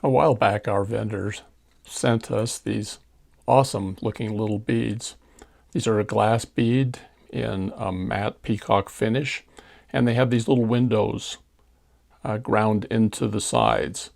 A while back, our vendors sent us these awesome looking little beads. These are a glass bead in a matte peacock finish, and they have these little windows ground into the sides.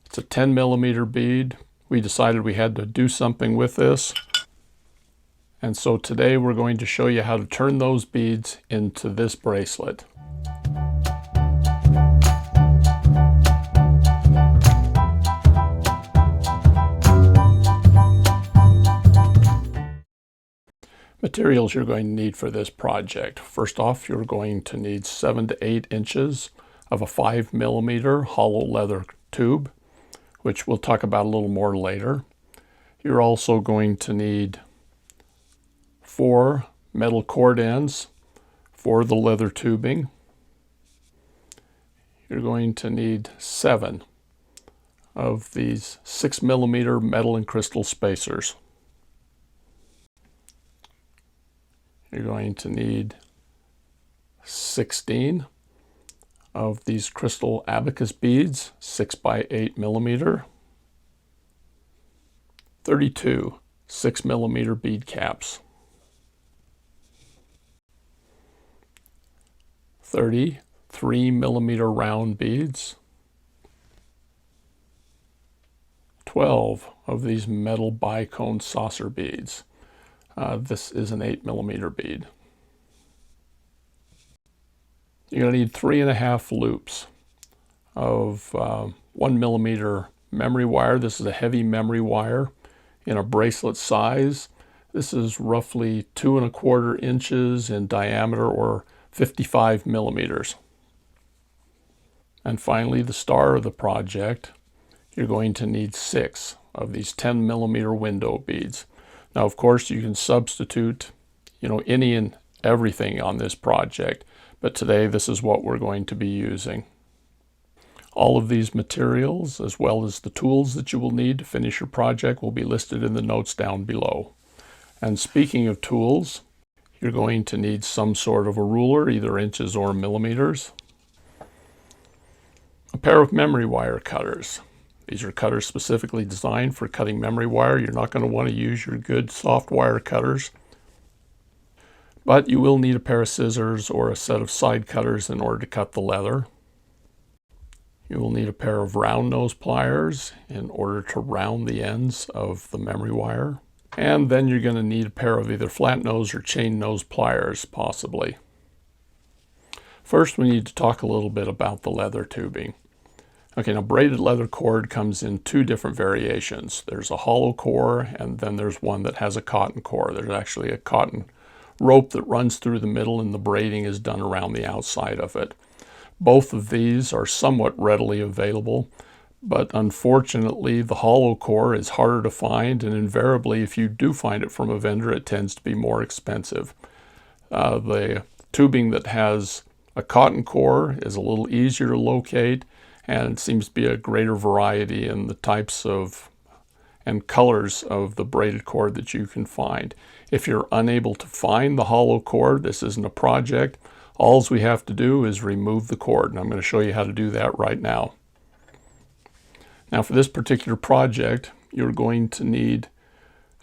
It's a 10 millimeter bead. We decided we had to do something with this, and so today we're going to show you how to turn those beads into this bracelet. Materials you're going to need for this project. First off, you're going to need 7 to 8 inches of a 5 millimeter hollow leather tube, which we'll talk about a little more later. You're also going to need 4 metal cord ends for the leather tubing. You're going to need 7 of these 6 millimeter metal and crystal spacers. You're going to need 16 of these crystal abacus beads, 6 by 8 millimeter. 32 6 millimeter bead caps. 30 3 millimeter round beads. 12 of these metal bicone saucer beads. This is an 8 millimeter bead. You're going to need 3.5 loops of 1 millimeter memory wire. This is a heavy memory wire in a bracelet size. This is roughly 2¼ inches in diameter, or 55 millimeters. And finally, the star of the project, you're going to need 6 of these 10 millimeter window beads. Now, of course, you can substitute, any and everything on this project, but today this is what we're going to be using. All of these materials, as well as the tools that you will need to finish your project, will be listed in the notes down below. And speaking of tools, you're going to need some sort of a ruler, either inches or millimeters. A pair of memory wire cutters. These are cutters specifically designed for cutting memory wire. You're not going to want to use your good soft wire cutters, but you will need a pair of scissors or a set of side cutters in order to cut the leather. You will need a pair of round nose pliers in order to round the ends of the memory wire. And then you're going to need a pair of either flat nose or chain nose pliers, possibly. First, we need to talk a little bit about the leather tubing. Okay, now braided leather cord comes in 2 different variations. There's a hollow core, and then there's one that has a cotton core. There's actually a cotton rope that runs through the middle, and the braiding is done around the outside of it. Both of these are somewhat readily available, but unfortunately the hollow core is harder to find, and invariably if you do find it from a vendor, it tends to be more expensive. The tubing that has a cotton core is a little easier to locate, and it seems to be a greater variety in the types of and colors of the braided cord that you can find. If you're unable to find the hollow cord, this isn't a project. All we have to do is remove the cord, and I'm going to show you how to do that right now. Now, for this particular project, you're going to need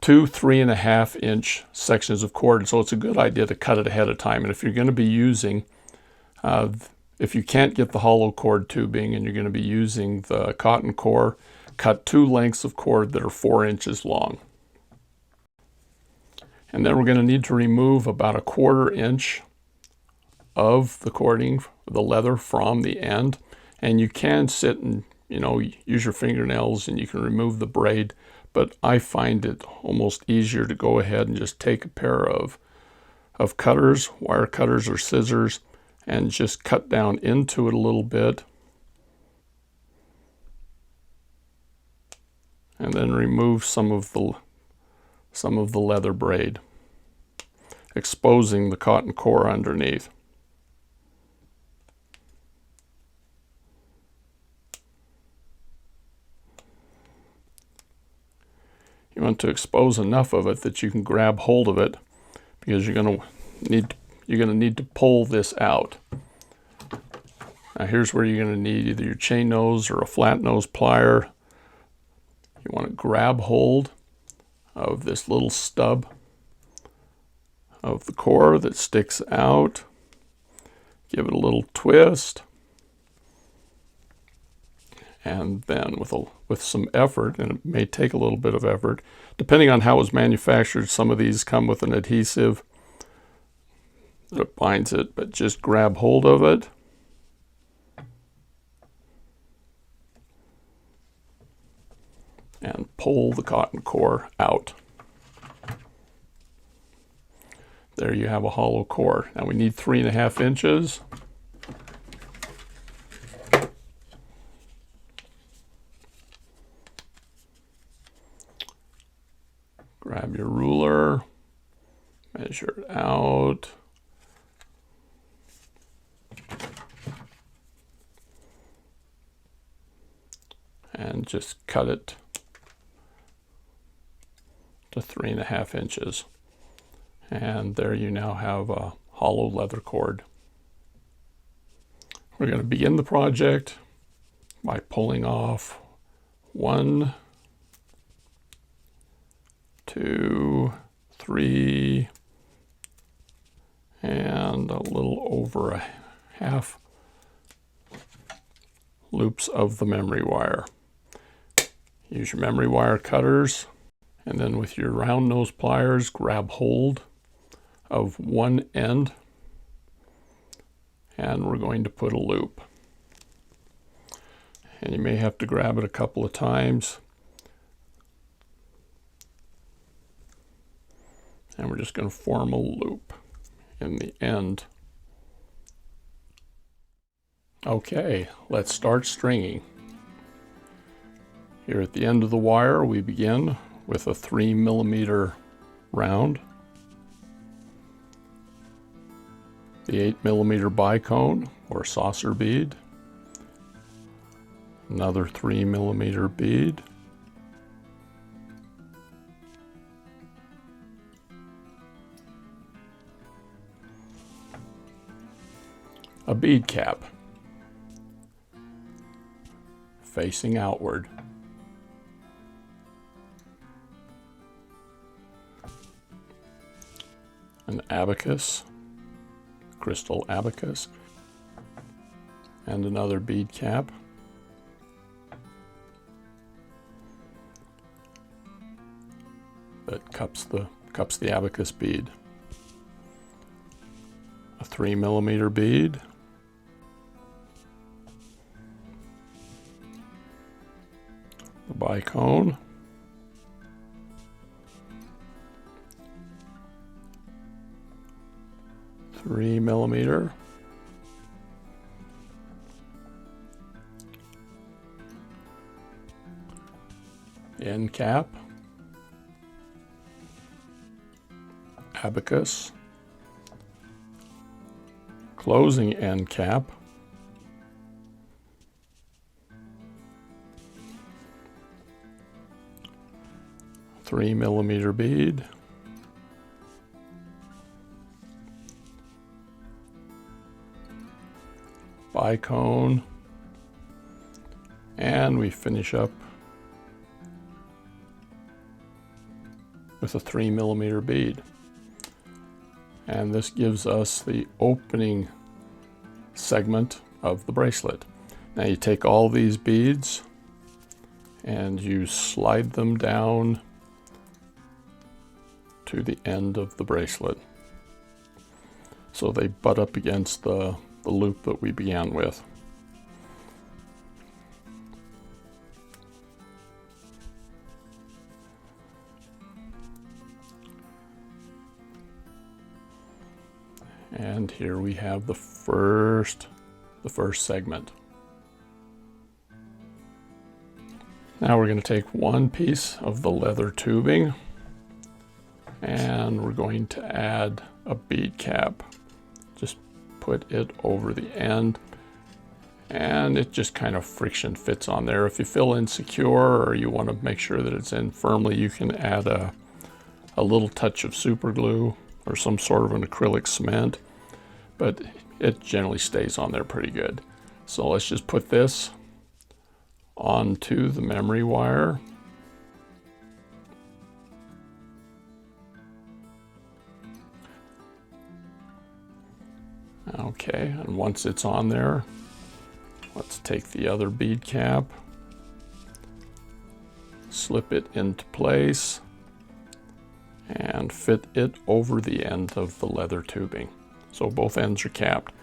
2 3.5 inch sections of cord, so it's a good idea to cut it ahead of time. And if you're going to be using if you can't get the hollow cord tubing and you're going to be using the cotton core, cut 2 lengths of cord that are 4 inches long. And then we're going to need to remove about 1/4 inch of the cording, the leather, from the end. And you can sit and, use your fingernails and you can remove the braid, but I find it almost easier to go ahead and just take a pair of cutters, wire cutters or scissors, and just cut down into it a little bit, and then remove some of the leather braid, exposing the cotton core underneath. You want to expose enough of it that you can grab hold of it, because you're going to need to pull this out. Now here's where you're going to need either your chain nose or a flat nose plier. You want to grab hold of this little stub of the core that sticks out. Give it a little twist. And then with some effort, and it may take a little bit of effort, depending on how it was manufactured, some of these come with an adhesive that binds it, but just grab hold of it. And pull the cotton core out. There you have a hollow core. Now we need 3.5 inches. Grab your ruler, measure it out. And just cut it to 3.5 inches. And there you now have a hollow leather cord. We're going to begin the project by pulling off 1, 2, 3, and a little over a half loops of the memory wire. Use your memory wire cutters, and then with your round nose pliers, grab hold of one end, and we're going to put a loop. And you may have to grab it a couple of times. And we're just going to form a loop in the end. Okay, let's start stringing. Here at the end of the wire, we begin with a 3mm round, the 8mm bicone or saucer bead, another 3mm bead, a bead cap facing outward, an abacus, crystal abacus, and another bead cap, that cups the abacus bead, a 3mm bead, the bicone, $3mm, end cap, abacus, closing end cap, $3mm bead, bicone, and we finish up with a 3mm bead. And this gives us the opening segment of the bracelet. Now you take all these beads and you slide them down to the end of the bracelet, so they butt up against the loop that we began with. And here we have the first segment. Now we're going to take one piece of the leather tubing and we're going to add a bead cap. Just put it over the end and it just kind of friction fits on there. If you feel insecure or you want to make sure that it's in firmly, you can add a little touch of super glue or some sort of an acrylic cement, but it generally stays on there pretty good. So let's just put this onto the memory wire Okay, and once it's on there, let's take the other bead cap, slip it into place, and fit it over the end of the leather tubing. So both ends are capped.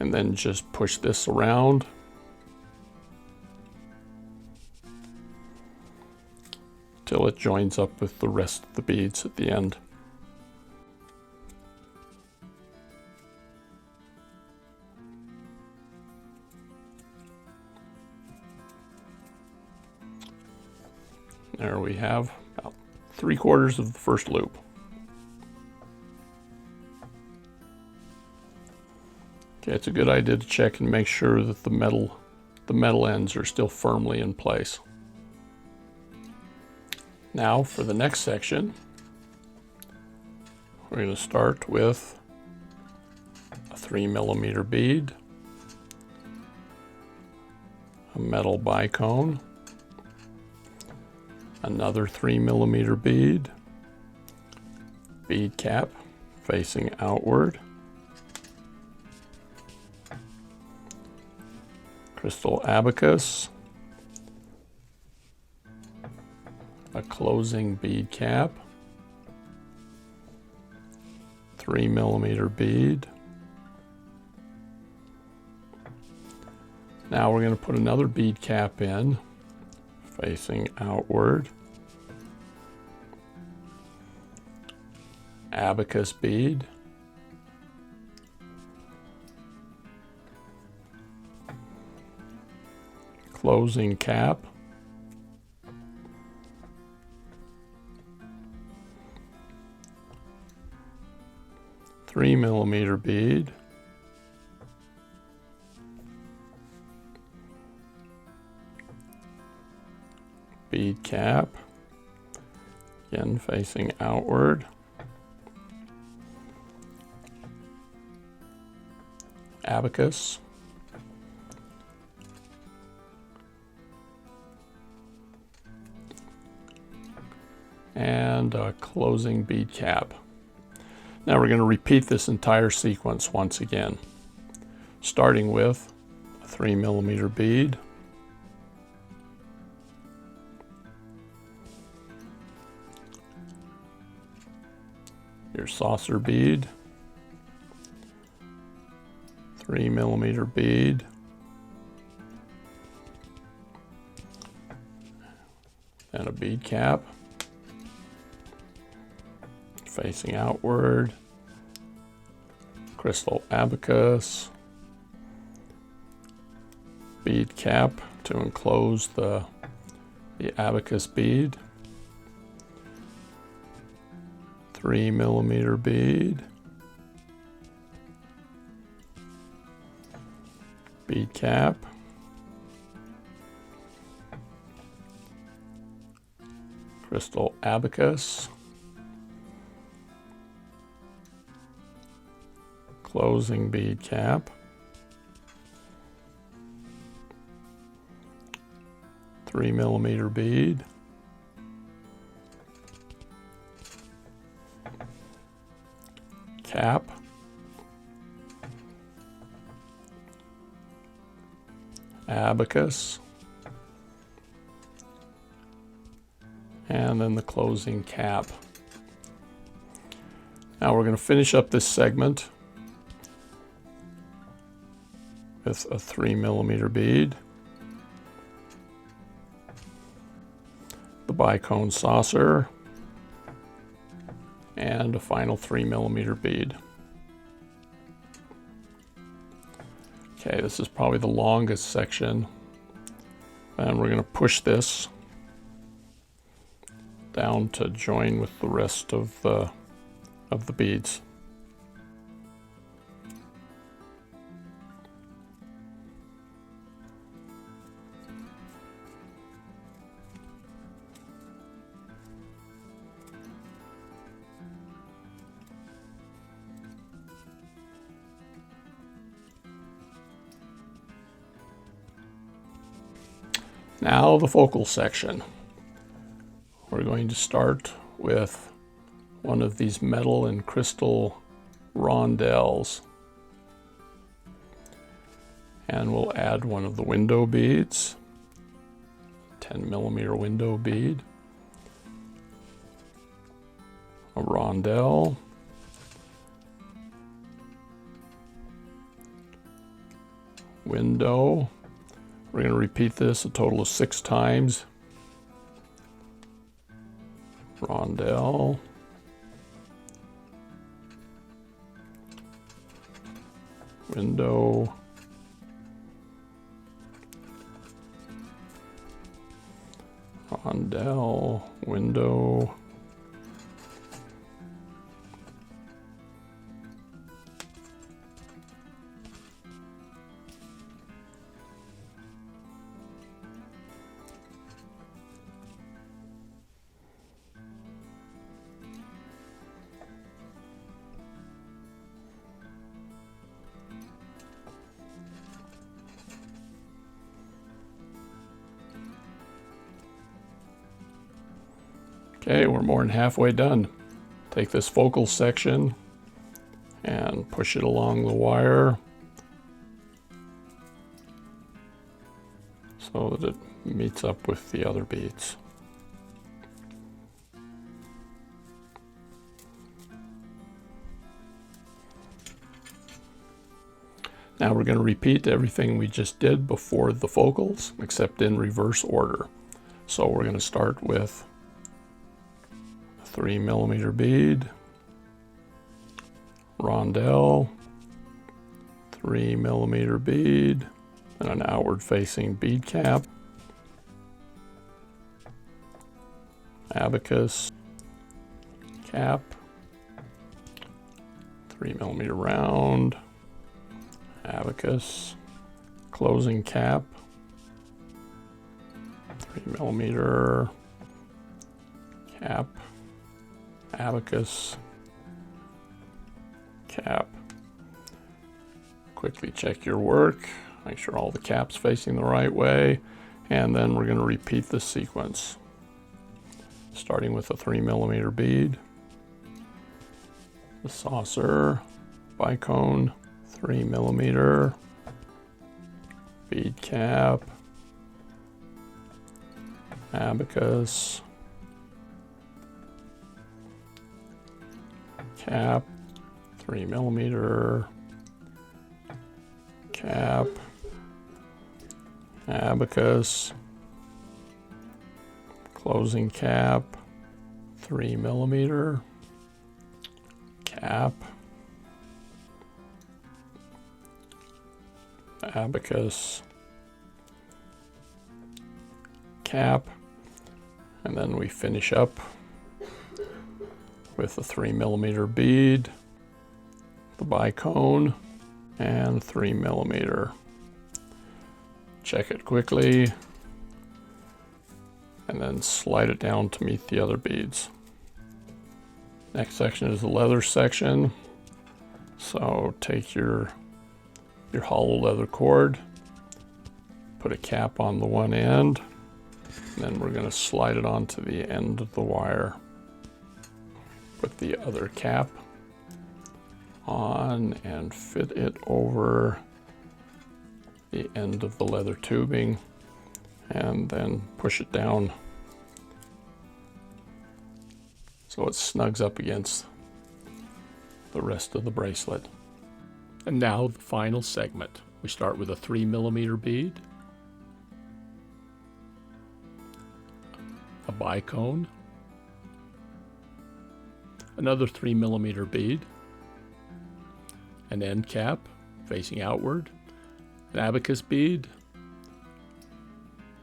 And then just push this around. Till it joins up with the rest of the beads at the end. There we have about 3/4 of the first loop. Okay, it's a good idea to check and make sure that the metal ends are still firmly in place. Now for the next section, we're going to start with a 3mm bead, a metal bicone, another 3mm bead, bead cap facing outward, crystal abacus, a closing bead cap, 3mm bead. Now we're going to put another bead cap in, facing outward, abacus bead, closing cap, $3mm bead, bead cap, again facing outward, abacus, and a closing bead cap. Now we're going to repeat this entire sequence once again, starting with a 3mm bead, your saucer bead, 3mm bead, and a bead cap facing outward, crystal abacus, bead cap to enclose the abacus bead, 3mm bead, bead cap, crystal abacus, closing bead cap, 3mm bead, cap, abacus, and then the closing cap. Now we're going to finish up this segment with a 3mm bead, the bicone saucer, and a final 3mm bead. Okay, this is probably the longest section, and we're going to push this down to join with the rest of the beads. Now the focal section. We're going to start with one of these metal and crystal roundels. And we'll add one of the window beads, 10mm window bead, a roundel, window. We're going to repeat this a total of 6 times. Roundel, window, roundel, window, Okay, we're more than halfway done. Take this focal section and push it along the wire so that it meets up with the other beads. Now we're going to repeat everything we just did before the focals, except in reverse order. So we're going to start with 3mm bead, roundel, 3mm bead, and an outward facing bead cap, abacus, cap, 3mm round, abacus, closing cap, 3mm cap, abacus, cap. Quickly check your work, make sure all the caps facing the right way, and then we're going to repeat this sequence. Starting with a 3mm bead, the saucer, bicone, 3mm, bead cap, abacus, cap, 3mm, cap, abacus, closing cap, 3mm, cap, abacus, cap, and then we finish up with a 3mm bead, the bicone, and 3mm. Check it quickly, and then slide it down to meet the other beads. Next section is the leather section. So take your hollow leather cord, put a cap on the one end, and then we're going to slide it onto the end of the wire. Put the other cap on and fit it over the end of the leather tubing, and then push it down so it snugs up against the rest of the bracelet. And now the final segment. We start with a 3mm bead, a bicone, another 3mm bead, an end cap facing outward, an abacus bead,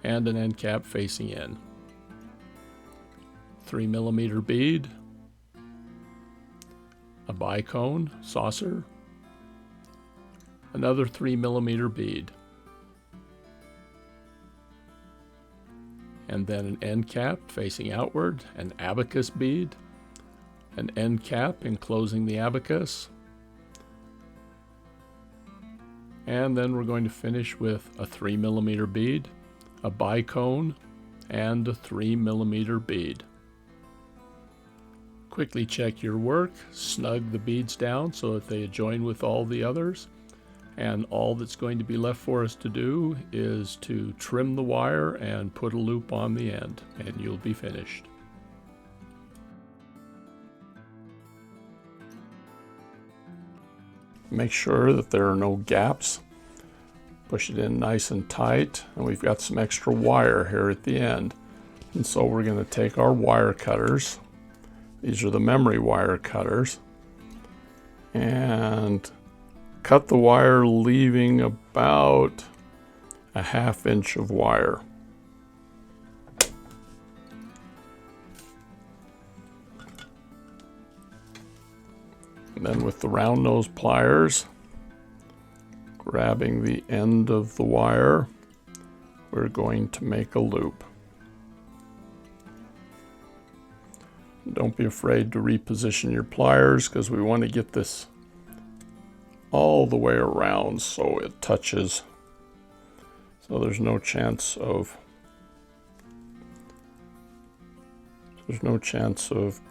and an end cap facing in. 3mm bead, a bicone, saucer, another 3mm bead, and then an end cap facing outward, an abacus bead, an end cap enclosing the abacus, and then we're going to finish with a 3mm bead, a bicone, and a 3mm bead. Quickly check your work, snug the beads down so that they join with all the others, And all that's going to be left for us to do is to trim the wire and put a loop on the end, and you'll be finished. Make sure that there are no gaps. Push it in nice and tight, and we've got some extra wire here at the end. And so we're going to take our wire cutters. These are the memory wire cutters. And cut the wire, leaving about a 1/2 inch of wire. And then with the round nose pliers, grabbing the end of the wire, we're going to make a loop. Don't be afraid to reposition your pliers, because we want to get this all the way around so it touches. So there's no chance of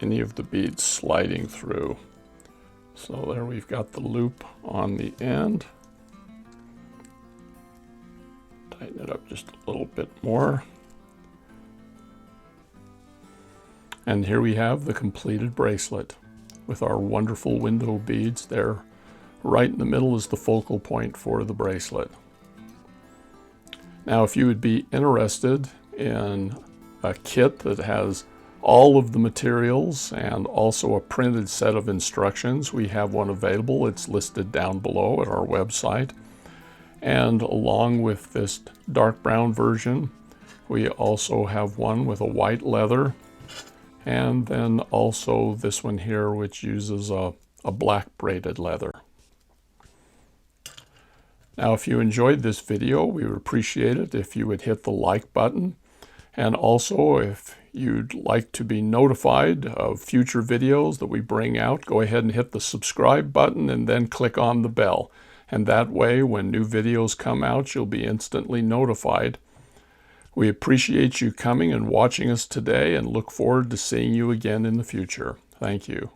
any of the beads sliding through. So there we've got the loop on the end. Tighten it up just a little bit more. And here we have the completed bracelet with our wonderful window beads there. Right in the middle is the focal point for the bracelet. Now, if you would be interested in a kit that has all of the materials and also a printed set of instructions, we have one available. It's listed down below at our website. And along with this dark brown version, we also have one with a white leather, and then also this one here, which uses a black braided leather. Now, if you enjoyed this video, we would appreciate it if you would hit the like button. And also, if you'd like to be notified of future videos that we bring out, go ahead and hit the subscribe button and then click on the bell. And that way, when new videos come out, you'll be instantly notified. We appreciate you coming and watching us today, and look forward to seeing you again in the future. Thank you.